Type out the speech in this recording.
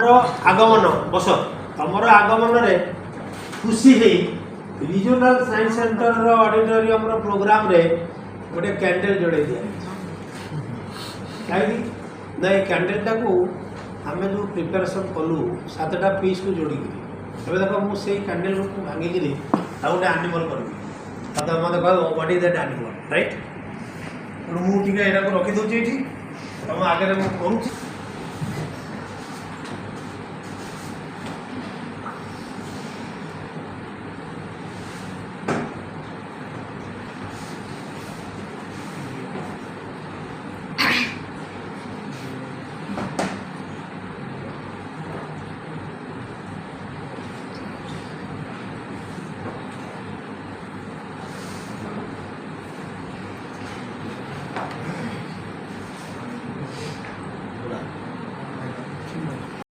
आगमन बस तुम आगमन में खुशी है regional science centre auditorium programme रे गोटे कैंडल जोड़े दिया कहीं ना ये कैंडल टाक आम जो प्रिपेरेसन कलु 7टा पीस को जोड़ी ए देख मुझे कैंडल को भांगिकी गोटे आनिमल करी मत कह what is that animal right मुझे रखी दूसरी तुम आगे मुझे करुँच